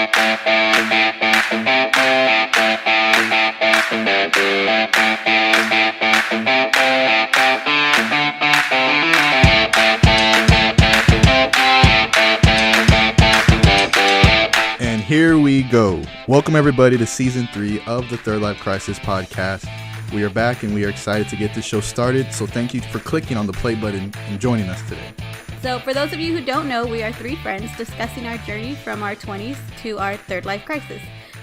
And here we go. Welcome everybody to season 3 of the Third Life Crisis podcast. We are back and we are excited to get this show started. So thank you for clicking on the play button and joining us today. So for those of you who don't know, we are 3 friends discussing our journey from our 20s to our third life crisis.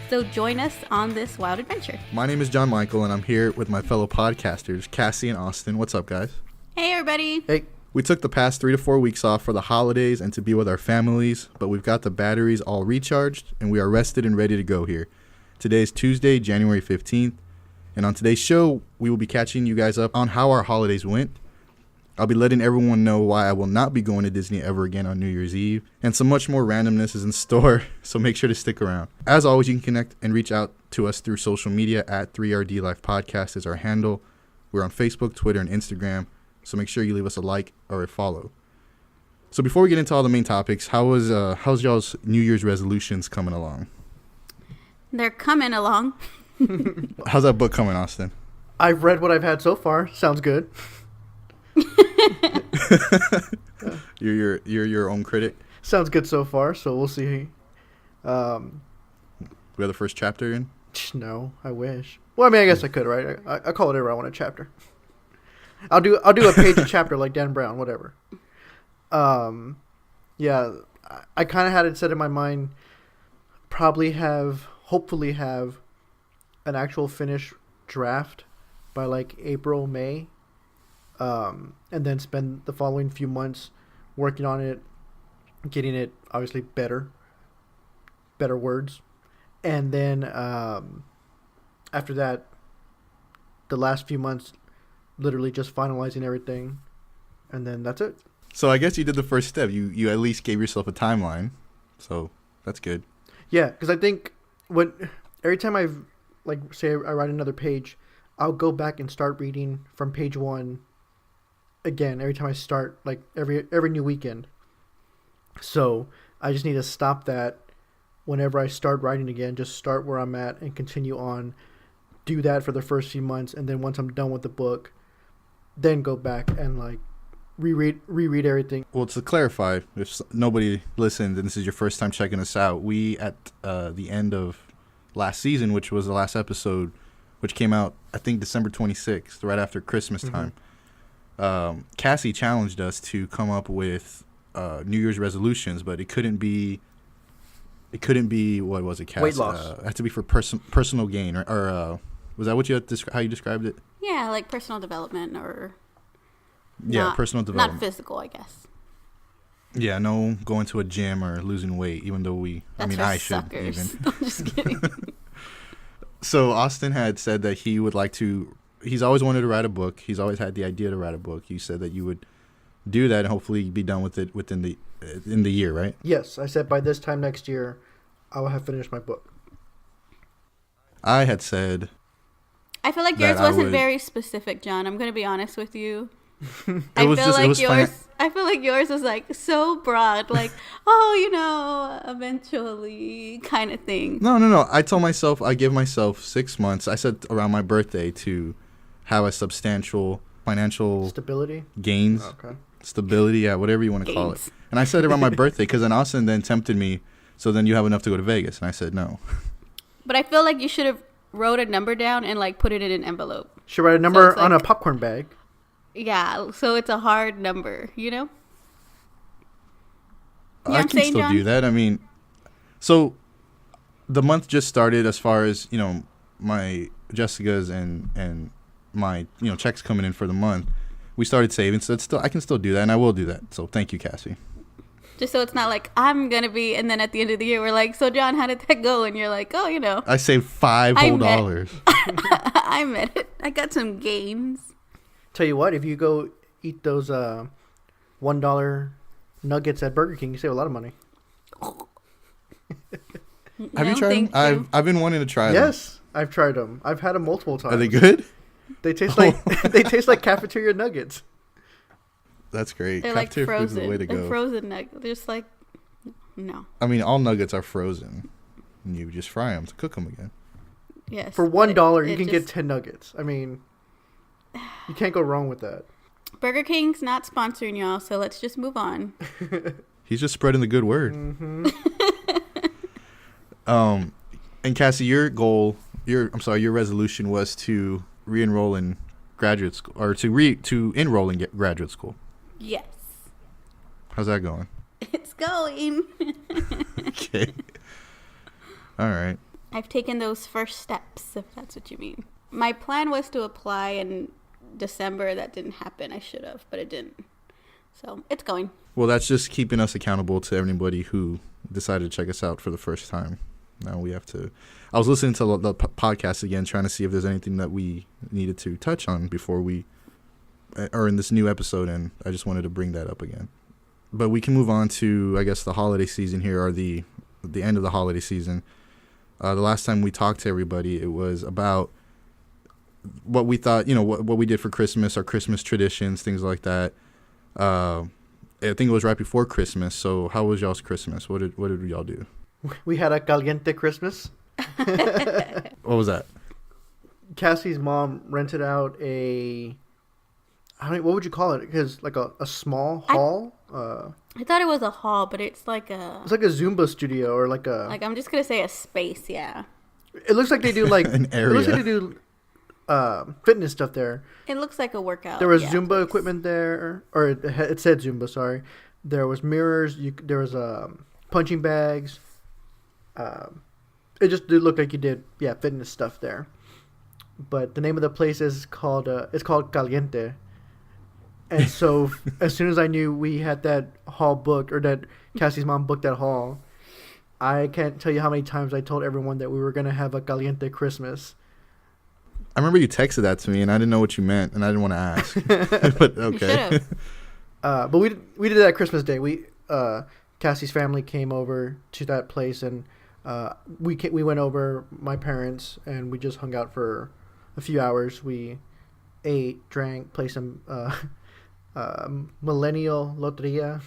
So join us on this wild adventure. My name is John Michael and I'm here with my fellow podcasters, Cassie and Austin. What's up, guys? Hey, everybody. Hey. We took the past 3 to 4 weeks off for the holidays and to be with our families, but we've got the batteries all recharged and we are rested and ready to go here. Today is Tuesday, January 15th, and on today's show, we will be catching you guys up on how our holidays went. I'll be letting everyone know why I will not be going to Disney ever again on New Year's Eve, and some much more randomness is in store, so make sure to stick around. As always, you can connect and reach out to us through social media at 3RD Life Podcast is our handle. We're on Facebook, Twitter, and Instagram, so make sure you leave us a like or a follow. So before we get into all the main topics, how's y'all's New Year's resolutions coming along? They're coming along. How's that book coming, Austin? I've read what I've had so far. Sounds good. You're your own critic. Sounds good so far, so we'll see. We have the first chapter in? No, I wish. Well, I mean, I guess I could, right? I call it whatever I want a chapter. I'll do a page a chapter like Dan Brown, whatever. Yeah, I kind of had it set in my mind. Hopefully have an actual finished draft by like April, May. And then spend the following few months working on it, getting it obviously better words. And then after that, the last few months, literally just finalizing everything. And then that's it. So I guess you did the first step. You at least gave yourself a timeline. So that's good. Yeah, because I think every time I write another page, I'll go back and start reading from page 1 again every time I start, like every new weekend. So I just need to stop that whenever I start writing again, just start where I'm at and continue on, do that for the first few months, and then once I'm done with the book, then go back and like reread everything. Well, to clarify, if nobody listened and this is your first time checking us out, we at the end of last season, which was the last episode, which came out I think December 26th, right after Christmas time. Cassie challenged us to come up with New Year's resolutions, but it couldn't be what was it, Cassie? Weight loss. It had to be for personal gain, or was that what how you described it? Yeah, like personal development or personal development. Not physical, I guess. Yeah, no going to a gym or losing weight, even though I should even. I'm just kidding. So Austin had said that he would like to. He's always wanted to write a book. He's always had the idea to write a book. You said that you would do that and hopefully be done with it in the year, right? Yes, I said by this time next year, I will have finished my book. I had said. I feel like yours wasn't very specific, John. I'm going to be honest with you. I feel like yours was like so broad, like, eventually kind of thing. No. I told myself, I give myself 6 months. I said around my birthday to have a substantial financial stability gains. Okay. Stability, yeah, whatever you want to call it. And I said around my birthday because then Austin then tempted me. So then you have enough to go to Vegas, and I said no. But I feel like you should have wrote a number down and like put it in an envelope. Should write a number on a popcorn bag. Yeah, so it's a hard number, you know? I can still do that. I mean, so the month just started as far as, my Jessica's and my, checks coming in for the month. We started saving, so I can still do that, and I will do that. So thank you, Cassie. Just so it's not like I'm going to be, and then at the end of the year, we're like, so John, how did that go? And you're like, oh, I saved $5 whole. I met it. I got some gains. Tell you what, if you go eat those $1 nuggets at Burger King, you save a lot of money. Have you tried them? I've been wanting to try them. Yes, I've tried them. I've had them multiple times. Are they good? They taste like cafeteria nuggets. That's great. They're cafeteria like frozen. food is the way to go. They're frozen nuggets. They're just like, no. I mean, all nuggets are frozen. and you just fry them to cook them again. Yes. For $1, you can get 10 nuggets. I mean, you can't go wrong with that. Burger King's not sponsoring y'all, so let's just move on. He's just spreading the good word. Mm-hmm. And Cassie, your resolution was to re-enroll in graduate school, or to enroll in graduate school. Yes. How's that going? It's going. Okay. All right. I've taken those first steps, if that's what you mean. My plan was to apply in December. That didn't happen. I should have, but it didn't. So it's going. Well, that's just keeping us accountable to everybody who decided to check us out for the first time. Now we have to. I was listening to the podcast again, trying to see if there's anything that we needed to touch on before or in this new episode, and I just wanted to bring that up again. But we can move on to, I guess, the holiday season here, or the end of the holiday season. The last time we talked to everybody, it was about what we thought, what we did for Christmas, our Christmas traditions, things like that. I think it was right before Christmas. So how was y'all's Christmas? What did y'all do? We had a caliente Christmas. What was that? Cassie's mom rented out what would you call it? Because like a small hall. I thought it was a hall, but it's like a Zumba studio or I'm just gonna say a space. Yeah. It looks like they do like an area. It looks like they do fitness stuff there. It looks like a workout. There was Zumba equipment there, or it said Zumba. Sorry. There was mirrors. There was punching bags. It just did look like you did fitness stuff there. But the name of the place is called Caliente. And so as soon as I knew we had that hall booked, or that Cassie's mom booked that hall, I can't tell you how many times I told everyone that we were going to have a caliente Christmas. I remember you texted that to me, and I didn't know what you meant, and I didn't want to ask. But okay. But we did that Christmas Day. Cassie's family came over to that place, and we went over, my parents, and we just hung out for a few hours. We ate, drank, played some millennial loteria.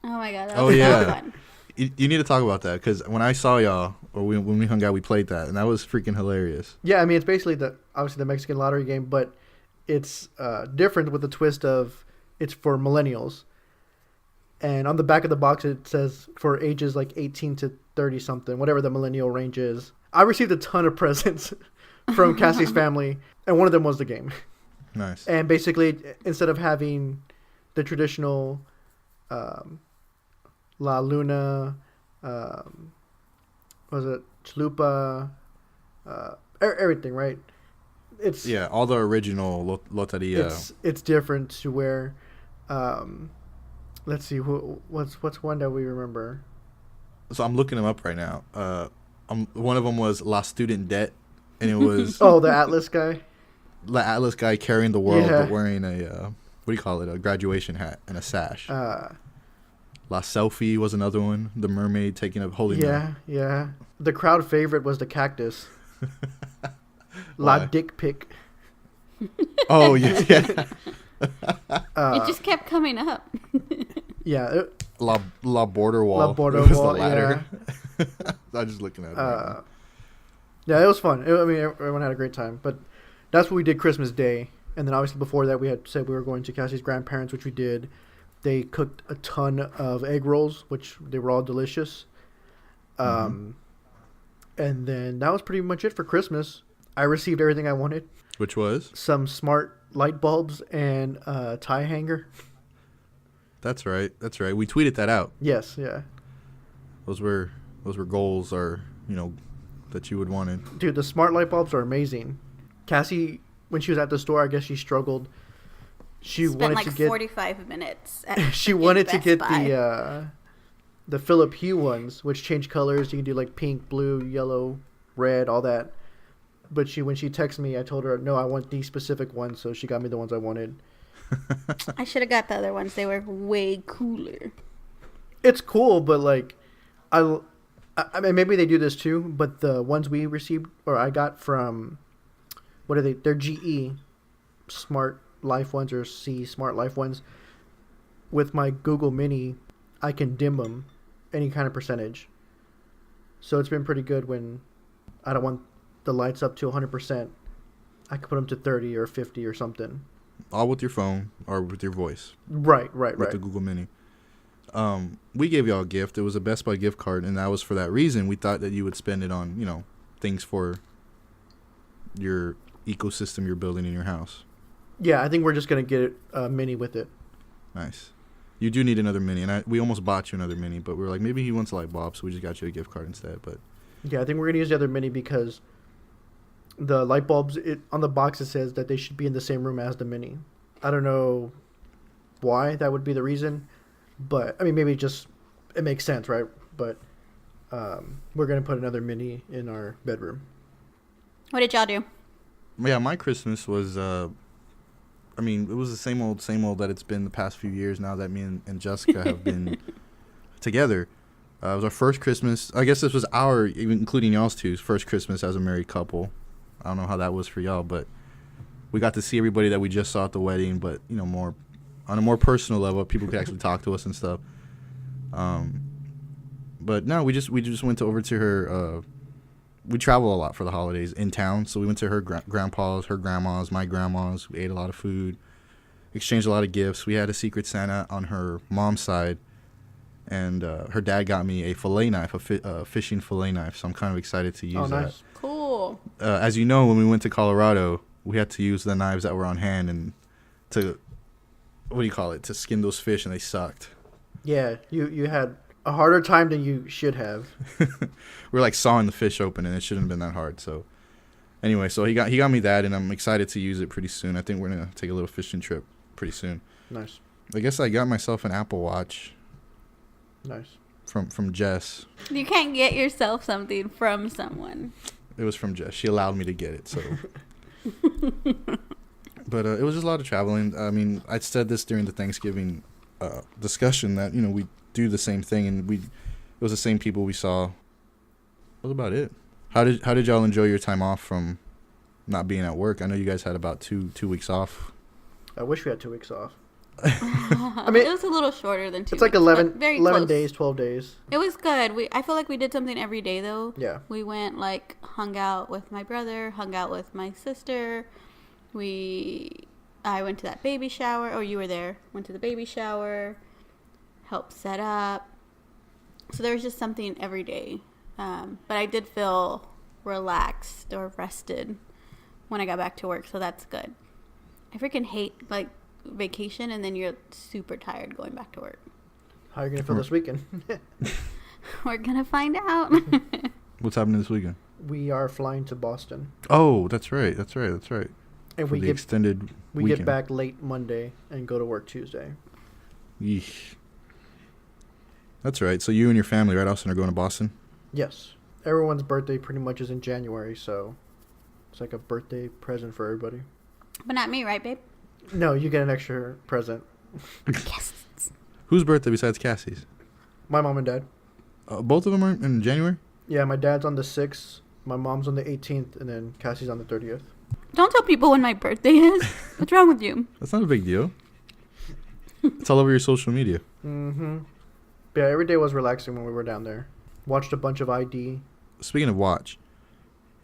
Oh my god, that was so fun. You need to talk about that, because when I saw y'all, or when we hung out, we played that, and that was freaking hilarious. Yeah, I mean, it's basically obviously the Mexican lottery game, but it's different with the twist of it's for millennials. And on the back of the box, it says for ages like 18 to 30 something, whatever the millennial range is. I received a ton of presents from Cassie's family, and one of them was the game. Nice. And basically, instead of having the traditional La Luna, was it Chalupa, everything, right? It's all the original loteria. It's different to where, let's see, what's one that we remember? So I'm looking them up right now. One of them was La Student Debt, and it was the Atlas guy. The Atlas guy carrying the world, but wearing a what do you call it? A graduation hat and a sash. La Selfie was another one. The mermaid holding. Yeah. The crowd favorite was the cactus. La Dick Pic. Oh yeah. It just kept coming up. Yeah. La Border Wall. La Border Wall. The ladder. Yeah. I'm just looking at it. Right now. Yeah, it was fun. Everyone had a great time. But that's what we did Christmas Day. And then obviously before that, we had said we were going to Cassie's grandparents, which we did. They cooked a ton of egg rolls, which they were all delicious. And then that was pretty much it for Christmas. I received everything I wanted. Which was? Some smart light bulbs and a tie hanger. That's right. We tweeted that out. Yes, yeah. Those were goals, that you would wanted. Dude, the smart light bulbs are amazing. Cassie, when she was at the store, I guess she struggled. She wanted to get 45 minutes. She wanted to get Buy. the Philip Hue ones, which change colors. You can do like pink, blue, yellow, red, all that. But when she texted me, I told her, no, I want these specific ones. So she got me the ones I wanted. I should have got the other ones. They were way cooler. It's cool, but like, I mean, maybe they do this too. But the ones we received, or I got from, what are they? They're GE Smart Life ones, or C Smart Life ones. With my Google Mini, I can dim them any kind of percentage. So it's been pretty good when I don't want the lights up to 100%. I can put them to 30 or 50 or something. All with your phone or with your voice. Right. With the Google Mini. We gave y'all a gift. It was a Best Buy gift card, and that was for that reason. We thought that you would spend it on, things for your ecosystem you're building in your house. Yeah, I think we're just going to get a Mini with it. Nice. You do need another Mini, and we almost bought you another Mini, but we were like, maybe he wants a light bulb, so we just got you a gift card instead. But yeah, I think we're going to use the other Mini because the light bulbs, on the box it says that they should be in the same room as the Mini. I don't know why that would be the reason, but I mean, maybe it makes sense, right? But we're going to put another Mini in our bedroom. What did y'all do? Yeah, my Christmas was, it was the same old that it's been the past few years now that me and Jessica have been together. It was our first Christmas. I guess this was even including y'all's two's, first Christmas as a married couple. I don't know how that was for y'all, but we got to see everybody that we just saw at the wedding, but, more on a more personal level. People could actually talk to us and stuff. But no, we just went over to her. We travel a lot for the holidays in town, so we went to her grandpa's, her grandma's, my grandma's. We ate a lot of food, exchanged a lot of gifts. We had a Secret Santa on her mom's side, and her dad got me a fillet knife, a fishing fillet knife, so I'm kind of excited to use that. Nice. Cool. As you know, when we went to Colorado, we had to use the knives that were on hand and to skin those fish, and they sucked. Yeah, you had a harder time than you should have. We're like sawing the fish open, and it shouldn't have been that hard. So anyway, so he got me that, and I'm excited to use it pretty soon. I think we're gonna take a little fishing trip pretty soon. Nice. I guess I got myself an Apple Watch. Nice. From Jess. You can't get yourself something from someone. It was from Jess. She allowed me to get it, so. But it was just a lot of traveling. I mean, I said this during the Thanksgiving discussion that we do the same thing, and it was the same people we saw. That was about it. How did y'all enjoy your time off from not being at work? I know you guys had about two weeks off. I wish we had 2 weeks off. I mean, it was a little shorter than 2 It's weeks. like 11 very close. days, 12 days. It was good. I feel like we did something every day, though. Yeah. We went, hung out with my brother, hung out with my sister. I went to that baby shower. Oh, you were there. Went to the baby shower. Helped set up. So there was just something every day. But I did feel relaxed or rested when I got back to work, so that's good. I freaking hate, vacation, and then you're super tired going back to work. How are you going to feel this weekend? We're going to find out. What's happening this weekend? We are flying to Boston. Oh, that's right. And for we get extended we weekend. Get back late Monday and go to work Tuesday. Yeesh. That's right. So you and your family, right, Austin, are going to Boston? Yes. Everyone's birthday pretty much is in January, so it's like a birthday present for everybody. But not me, right, babe? No, you get an extra present. Yes. Whose birthday besides Cassie's? My mom and dad. Both of them are in January? Yeah, my dad's on the 6th, my mom's on the 18th, and then Cassie's on the 30th. Don't tell people when my birthday is. What's wrong with you? That's not a big deal. It's all over your social media. Mm-hmm. Yeah, every day was relaxing when we were down there. Watched a bunch of ID. Speaking of watch,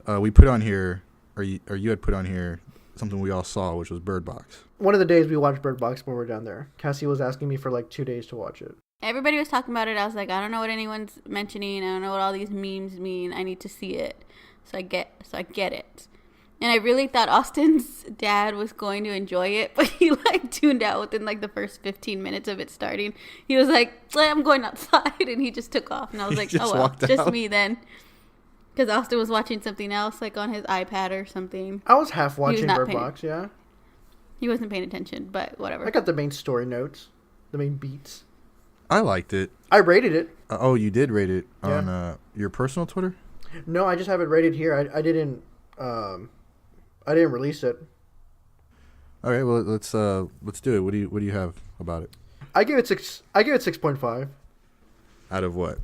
we put on here, or you had put on here, something we all saw, which was Birdbox. One of the days we watched Birdbox when we were down there. Cassie was asking me for 2 days to watch it. Everybody was talking about it. I was like, I don't know what anyone's mentioning. I don't know what all these memes mean. I need to see it. So I get it. And I really thought Austin's dad was going to enjoy it, but he tuned out within the first 15 minutes of it starting. He was like, I'm going outside, and he just took off. And I was like, oh well, just me then. Because Austin was watching something else, on his iPad or something. I was half watching Birdbox, yeah. He wasn't paying attention, but whatever. I got the main story notes, the main beats. I liked it. I rated it. Oh, you did rate it on your personal Twitter? No, I just have it rated here. I didn't release it. All right, well let's do it. What do you have about it? I give it 6.5. Out of what?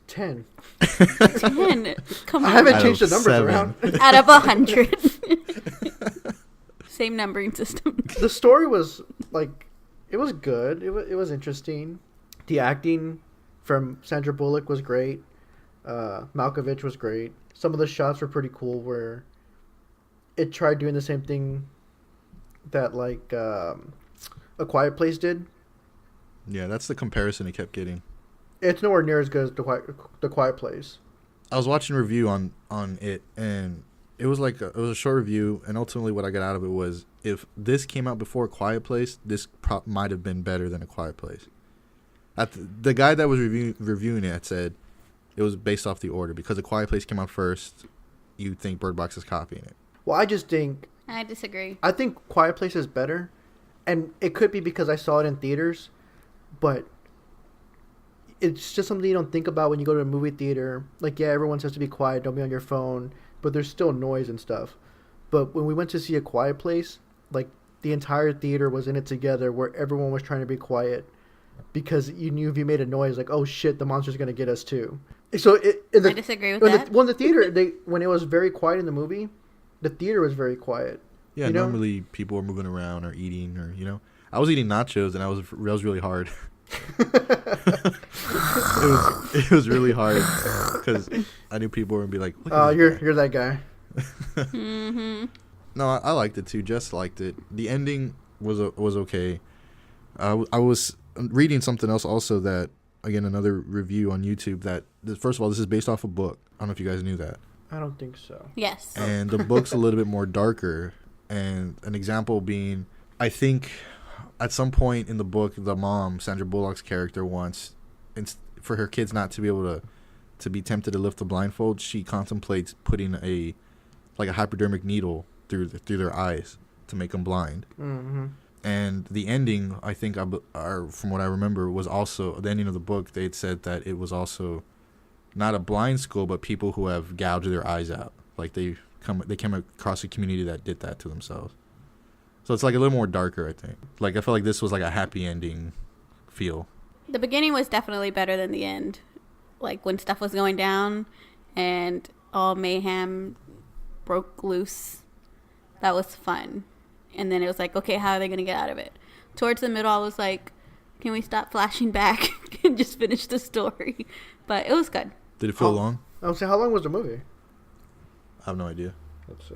10. 10. Come on. I haven't changed the numbers 7. around. Out of 100. Same numbering system. The story was it was good. It was interesting. The acting from Sandra Bullock was great. Malkovich was great. Some of the shots were pretty cool where it tried doing the same thing that like A Quiet Place did. Yeah, that's the comparison he kept getting. It's nowhere near as good as the Quiet Place. I was watching a review on it, and it was like it was a short review, and ultimately what I got out of it was if this came out before A Quiet Place, this might have been better than A Quiet Place. The guy that was reviewing it had said it was based off the order because A Quiet Place came out first. You'd think Bird Box is copying it. Well, I just think... I disagree. I think Quiet Place is better, and it could be because I saw it in theaters, but it's just something you don't think about when you go to a movie theater. Like, yeah, everyone says to be quiet, don't be on your phone, but there's still noise and stuff. But when we went to see A Quiet Place, like, the entire theater was in it together where everyone was trying to be quiet because you knew if you made a noise, like, oh shit, the monster's going to get us too. So I disagree with that. When the theater, when it was very quiet in the movie, the theater was very quiet. Yeah, normally people were moving around or eating or, I was eating nachos and I was really hard. it was really hard because I knew people were going to be like, oh, you're that guy. Mm-hmm. No, I liked it too. Jess liked it. The ending was okay. I was reading something else also that, again, another review on YouTube that, first of all, this is based off a book. I don't know if you guys knew that. I don't think so. Yes. And the book's a little bit more darker. And an example being, I think at some point in the book, the mom, Sandra Bullock's character, wants, for her kids not to be able to be tempted to lift the blindfold, she contemplates putting a hypodermic needle through their eyes to make them blind. Mm-hmm. And the ending, I think, from what I remember, was also, the ending of the book, they had said that it was also not a blind school, but people who have gouged their eyes out. Like, they came across a community that did that to themselves. So it's like a little more darker, I think. Like, I felt like this was like a happy ending feel. The beginning was definitely better than the end. Like, when stuff was going down and all mayhem broke loose. That was fun. And then it was like, okay, how are they going to get out of it? Towards the middle, I was like, can we stop flashing back and just finish the story? But it was good. Did it feel long? I would say, how long was the movie? I have no idea. Let's see.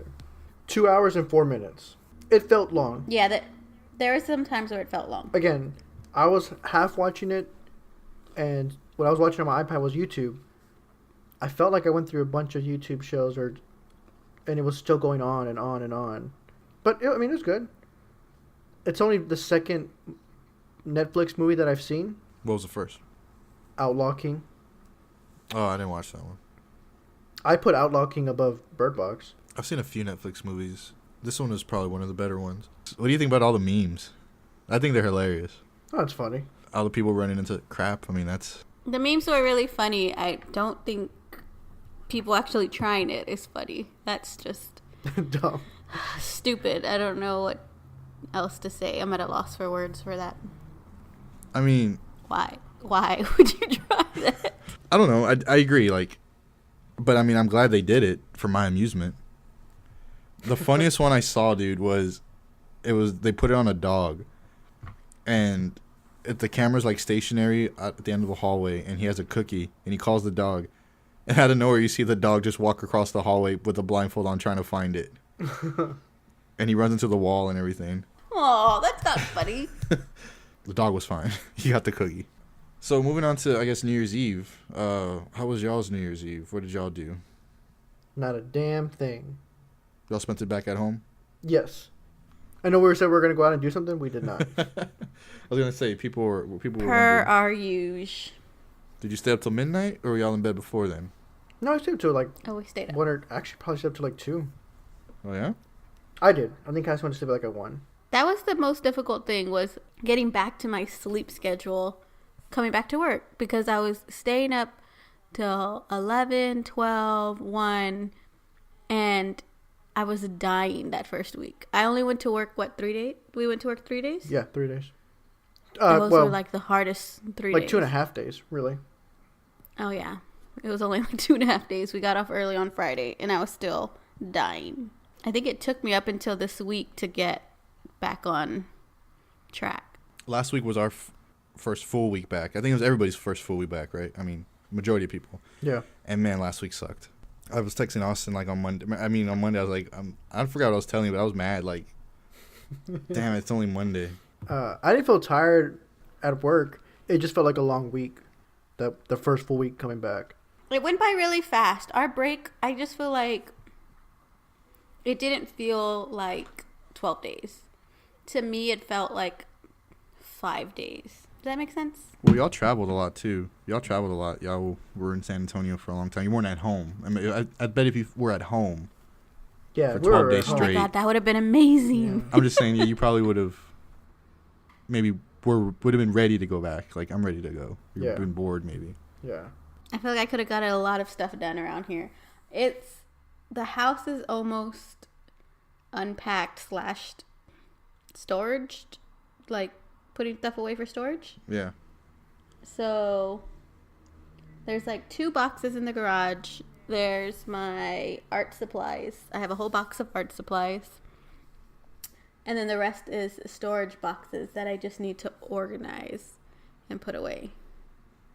2 hours and 4 minutes. It felt long. Yeah, there were some times where it felt long. Again, I was half watching it, and what I was watching on my iPad was YouTube. I felt like I went through a bunch of YouTube shows, and it was still going on and on and on. But, it was good. It's only the second Netflix movie that I've seen. What was the first? Outlaw King. Oh, I didn't watch that one. I put Outlaw King above Birdbox. I've seen a few Netflix movies. This one is probably one of the better ones. What do you think about all the memes? I think they're hilarious. Oh, that's funny. All the people running into crap. I mean, that's... The memes were really funny. I don't think people actually trying it is funny. That's just... Dumb. Stupid. I don't know what else to say. I'm at a loss for words for that. I mean... Why would you try that? I don't know. I agree. Like, but I mean, I'm glad they did it for my amusement. The funniest one I saw, dude, was they put it on a dog, and the camera's like stationary at the end of the hallway, and he has a cookie, and he calls the dog, and out of nowhere you see the dog just walk across the hallway with a blindfold on, trying to find it, and he runs into the wall and everything. Oh, that's not funny. The dog was fine. He got the cookie. So moving on to, I guess, New Year's Eve. How was y'all's New Year's Eve? What did y'all do? Not a damn thing. Y'all spent it back at home? Yes. I know we said we were going to go out and do something. We did not. I was going to say, people were Per wondering. our usual. Did you stay up till midnight, or were y'all in bed before then? No, I stayed up till like... Oh, we stayed up. Actually, probably stayed up till like 2. Oh, yeah? I did. I think Cassie went to sleep like at 1. That was the most difficult thing, was getting back to my sleep schedule, coming back to work, because I was staying up till 11, 12, 1, and I was dying that first week. I only went to work, 3 days? We went to work 3 days? Yeah, 3 days. Those were like the hardest 3 days. Like 2.5 days, really. Oh, yeah. It was only like 2.5 days. We got off early on Friday, and I was still dying. I think it took me up until this week to get back on track. Last week was our first full week back. I think it was everybody's first full week back, right? I mean, majority of people. Yeah. And man, last week sucked. I was texting Austin like on Monday. On Monday I was like, I forgot what I was telling you, but I was mad. Like, damn, it's only Monday. I didn't feel tired at work. It just felt like a long week. The first full week coming back. It went by really fast. Our break, I just feel like it didn't feel like 12 days. To me, it felt like 5 days. Does that make sense? Well, y'all traveled a lot, too. Y'all were in San Antonio for a long time. You weren't at home. I mean, I bet if you were at home Yeah, for we were 12 days at home. straight. Oh my God, that would have been amazing. Yeah. I'm just saying, yeah, you probably would have maybe would have been ready to go back. Like, I'm ready to go. You've Yeah. been bored, maybe. Yeah. I feel like I could have gotten a lot of stuff done around here. The house is almost unpacked / storage, like putting stuff away for storage. Yeah. So there's like 2 boxes in the garage. There's my art supplies. I have a whole box of art supplies. And then the rest is storage boxes that I just need to organize and put away.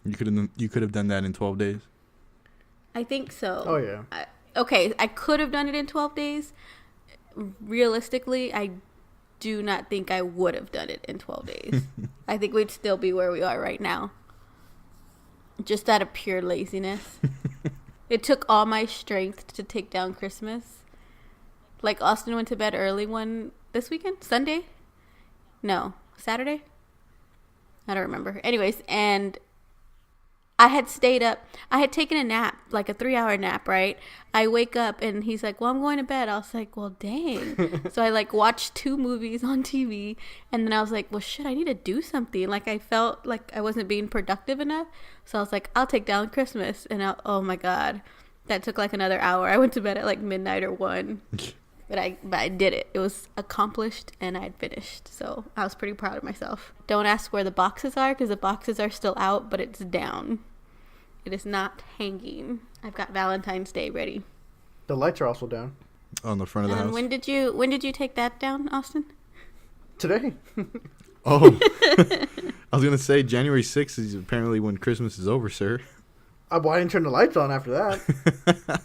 You could have done that in 12 days. I think so. Oh, yeah. I could have done it in 12 days. Realistically, I do not think I would have done it in 12 days. I think we'd still be where we are right now. Just out of pure laziness. It took all my strength to take down Christmas. Like, Austin went to bed early this weekend? Sunday? No. Saturday? I don't remember. Anyways, and I had stayed up. I had taken a nap, like a 3-hour nap, right? I wake up and he's like, well, I'm going to bed. I was like, well, dang. So I like watched 2 movies on TV. And then I was like, well, shit, I need to do something. Like, I felt like I wasn't being productive enough. So I was like, I'll take down Christmas. And oh my God, that took like another hour. I went to bed at like midnight or 1. But I did it. It was accomplished and I had finished. So I was pretty proud of myself. Don't ask where the boxes are because the boxes are still out, but it's down. It is not hanging. I've got Valentine's Day ready. The lights are also down. On the front of the And house. when did you take that down, Austin? Today. Oh. I was going to say January 6th is apparently when Christmas is over, sir. Well, I didn't turn the lights on after that.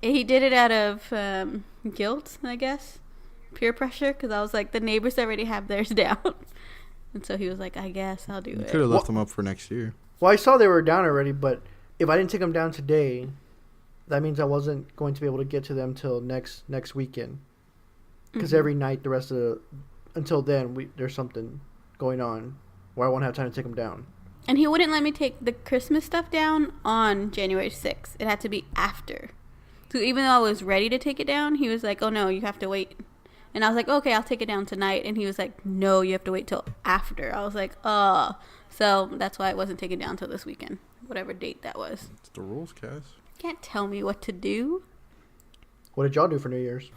He did it out of guilt, I guess. Peer pressure, because I was like, the neighbors already have theirs down. And so he was like, I guess I'll do You it. could have left them up for next year. Well, I saw they were down already, but if I didn't take them down today, that means I wasn't going to be able to get to them till next weekend. Because every night, until then, there's something going on where I won't have time to take them down. And he wouldn't let me take the Christmas stuff down on January 6th. It had to be after. So even though I was ready to take it down, he was like, oh no, you have to wait. And I was like, okay, I'll take it down tonight. And he was like, no, you have to wait till after. I was like, oh. So that's why I wasn't taken down till this weekend. Whatever date that was. It's the rules, Cass. Can't tell me what to do. What did y'all do for New Year's?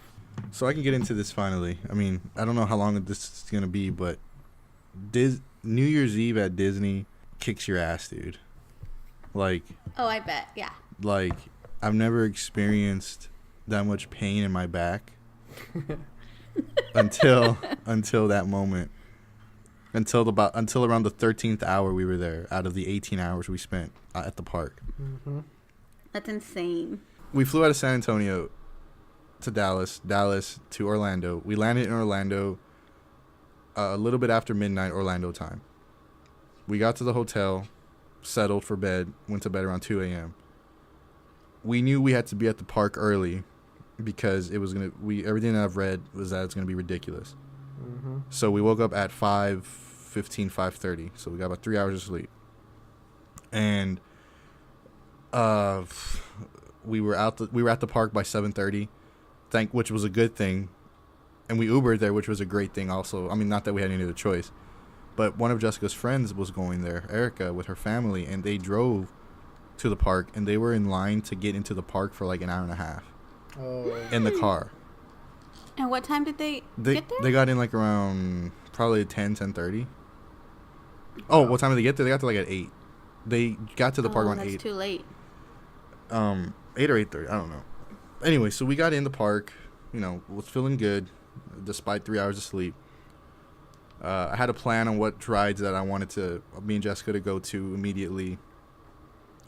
So I can get into this finally. I mean, I don't know how long this is going to be, but New Year's Eve at Disney kicks your ass, dude. Like, Oh, I bet. Yeah. like I've never experienced that much pain in my back until that moment. Until around the 13th hour we were there out of the 18 hours we spent at the park. Mm-hmm. That's insane. We flew out of San Antonio to Dallas to Orlando. We landed in Orlando a little bit after midnight Orlando time. We got to the hotel, settled for bed, went to bed around 2 a.m. We knew we had to be at the park early because everything that I've read was that it's going to be ridiculous. Mm-hmm. So we woke up at 5:15, 5:30. So we got about 3 hours of sleep. And we were at the park by 7:30, which was a good thing. And we Ubered there, which was a great thing also. I mean, not that we had any other choice. But one of Jessica's friends was going there, Erica, with her family, and they drove to the park, and they were in line to get into the park for like an hour and a half in the car. And what time did they get there? They got in like around probably 10:30. Oh, what time did they get there? They got there like at 8. They got to the park around 8. That's too late. 8 or 8:30, I don't know. Anyway, so we got in the park, was feeling good despite 3 hours of sleep. I had a plan on what rides that I wanted me and Jessica to go to immediately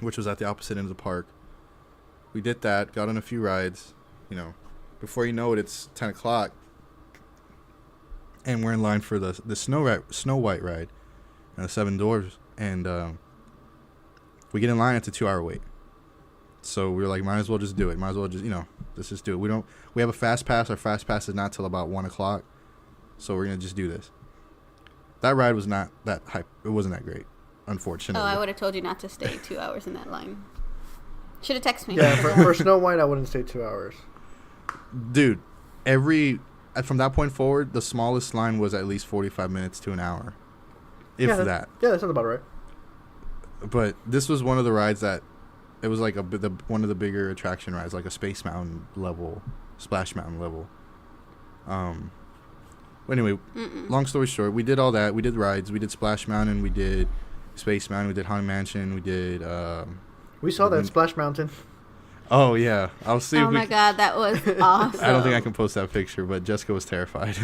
which was at the opposite end of the park. We did that, got on a few rides. You know, before you know it, it's 10 o'clock. And we're in line for the Snow White ride. And the 7 Dwarfs. And we get in line, it's a 2-hour wait. So we were like, might as well just do it. Might as well just, let's just do it. We have a fast pass. Our fast pass is not till about 1 o'clock. So we're going to just do this. That ride was not that hype. It wasn't that great, unfortunately. Oh, I would have told you not to stay 2 hours in that line. Should have texted me. Yeah, for Snow White, I wouldn't stay 2 hours. Dude, from that point forward, the smallest line was at least 45 minutes to an hour. If that. Yeah, that sounds about right. But this was one of the rides that, it was like one of the bigger attraction rides, like a Space Mountain level, Splash Mountain level. Anyway, long story short, we did all that. We did rides. We did Splash Mountain. We did Space Mountain. We did Haunted Mansion. We did... we saw that Splash Mountain. Oh, yeah. I'll see if Oh, my God. That was awesome. I don't think I can post that picture, but Jessica was terrified.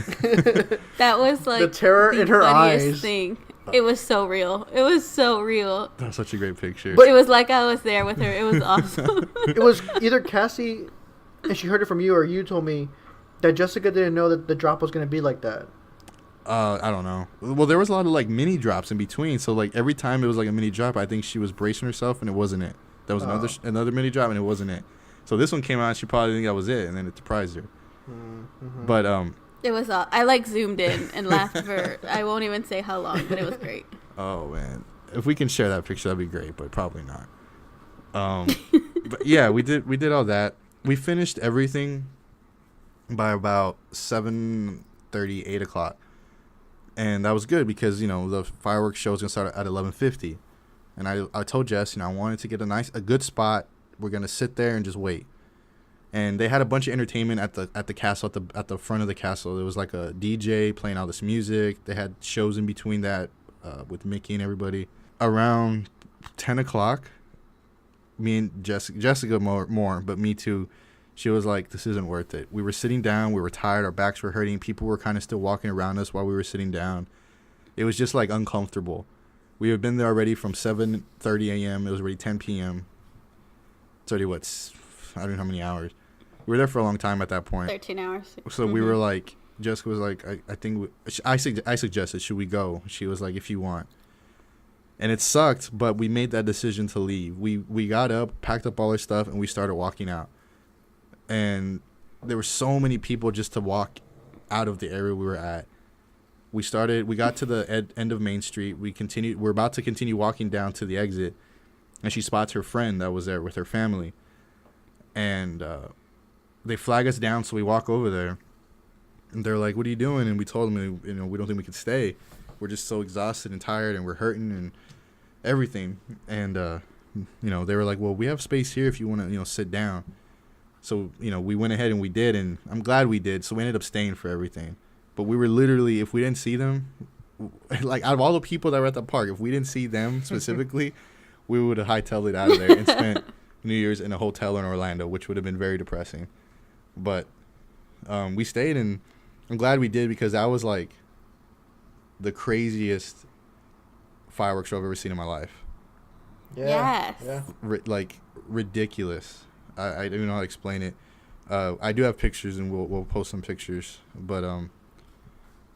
That was like... The terror in her eyes. Thing. It was so real. It was so real. That was such a great picture. But it was like I was there with her. It was awesome. It was either Cassie, and she heard it from you, or you told me that Jessica didn't know that the drop was going to be like that. I don't know. Well, there was a lot of like mini drops in between. So like every time it was like a mini drop, I think she was bracing herself and it wasn't it. There was another mini drop and it wasn't it. So this one came out, she probably didn't think that was it, and then it surprised her. Mm-hmm. But it was I like zoomed in and laughed for I won't even say how long, but it was great. Oh man, if we can share that picture, that'd be great, but probably not. But yeah, we did all that. We finished everything by about 7:30, 8 o'clock. And that was good because, the fireworks show was going to start at 11:50. And I told Jess, I wanted to get a good spot. We're going to sit there and just wait. And they had a bunch of entertainment at the castle, at the front of the castle. There was like a DJ playing all this music. They had shows in between that with Mickey and everybody. Around 10 o'clock, me and Jessica more, but me too, she was like, this isn't worth it. We were sitting down. We were tired. Our backs were hurting. People were kind of still walking around us while we were sitting down. It was just like uncomfortable. We had been there already from 7:30 a.m. It was already 10 p.m. It's already, I don't know how many hours. We were there for a long time at that point. 13 hours. So we were like, Jessica was like, I think, I suggested, should we go? She was like, if you want. And it sucked, but we made that decision to leave. We got up, packed up all our stuff, and we started walking out. And there were so many people just to walk out of the area we were at. We got to the end of Main Street. We're about to continue walking down to the exit. And she spots her friend that was there with her family. And they flag us down, so we walk over there. And they're like, what are you doing? And we told them, we don't think we could stay. We're just so exhausted and tired, and we're hurting and everything. And, they were like, well, we have space here if you want to, sit down. So, we went ahead and we did, and I'm glad we did. So we ended up staying for everything. But we were literally, if we didn't see them, like out of all the people that were at the park, if we didn't see them specifically, we would have hightailed it out of there and spent New Year's in a hotel in Orlando, which would have been very depressing. But we stayed, and I'm glad we did because that was like the craziest fireworks show I've ever seen in my life. Yeah. Yes. Yeah. Ridiculous. I don't know how to explain it. I do have pictures, and we'll post some pictures. But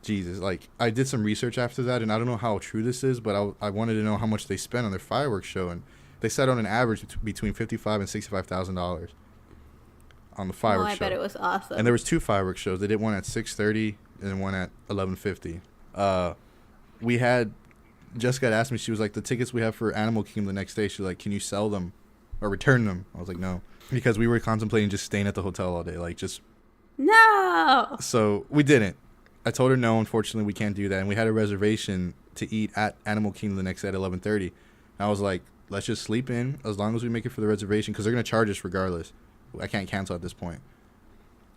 Jesus, I did some research after that, and I don't know how true this is, but I wanted to know how much they spent on their fireworks show, and they said on an average between $55,000 and $65,000 on the fireworks show. I bet it was awesome. And there was 2 fireworks shows. They did one at 6:30 and one at 11:50. Jessica had asked me, she was like, the tickets we have for Animal Kingdom the next day, she's like, can you sell them or return them? I was like, no, because we were contemplating just staying at the hotel all day, No. So we didn't. I told her no, unfortunately we can't do that, and we had a reservation to eat at Animal Kingdom the next day at 11:30. I was like, let's just sleep in as long as we make it for the reservation, because they're gonna charge us regardless. I can't cancel at this point.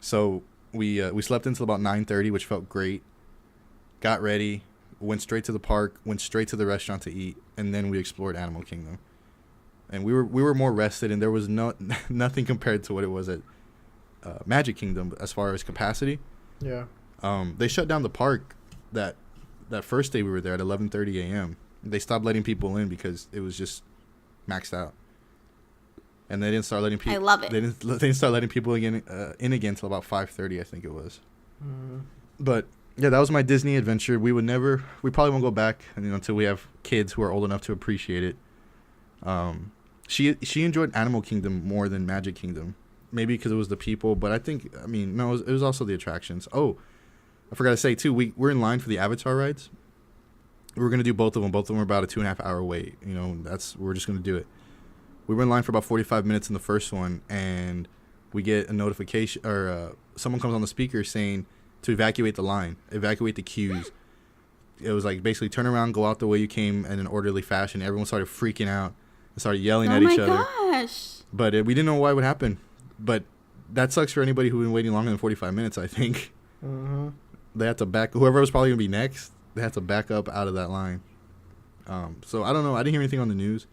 So we slept until about 9:30, which felt great. Got ready, went straight to the park, went straight to the restaurant to eat, and then we explored Animal Kingdom. And we were more rested, and there was nothing compared to what it was at Magic Kingdom as far as capacity. Yeah. They shut down the park that first day we were there at 11:30 a.m. They stopped letting people in because it was just maxed out. and they didn't start letting people. I love it. They didn't start letting people in again until about 5:30, I think it was. But yeah, that was my Disney adventure. We probably won't go back until we have kids who are old enough to appreciate it. She enjoyed Animal Kingdom more than Magic Kingdom, maybe because it was the people, but no, it was also the attractions. Oh, I forgot to say too, we're in line for the Avatar rides. We're gonna do both of them. Both of them are about a 2.5 hour wait. We're just gonna do it. We were in line for about 45 minutes in the first one, and we get a notification, or someone comes on the speaker saying to evacuate the line, evacuate the queues. It was like basically turn around, go out the way you came in an orderly fashion. Everyone started freaking out and started yelling at each other. Oh my gosh. But we didn't know why it would happen. But that sucks for anybody who's been waiting longer than 45 minutes, I think. Mm-hmm. They had to whoever was probably going to be next, they had to back up out of that line. So I don't know. I didn't hear anything on the news.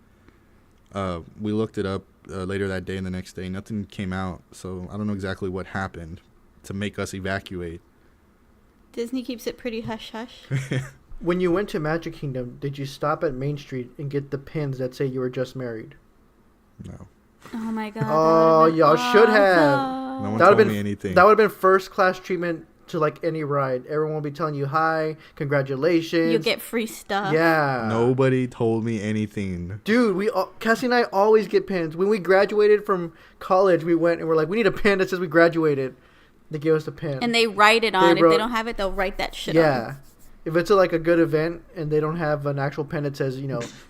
We looked it up later that day and the next day. Nothing came out. So I don't know exactly what happened to make us evacuate. Disney keeps it pretty hush-hush. When you went to Magic Kingdom, did you stop at Main Street and get the pins that say you were just married? No. Oh my god. Oh, y'all should have. No one That told would've me been anything. That would have been first class treatment to like any ride. Everyone will be telling you hi, congratulations. You get free stuff. Yeah. Nobody told me anything. Dude, Cassie and I always get pins. When we graduated from college, we went and we're like, we need a pin that says we graduated. They gave us a pin. And they write it on. If they don't have it, they'll write that shit on. Yeah. If it's like a good event and they don't have an actual pin that says,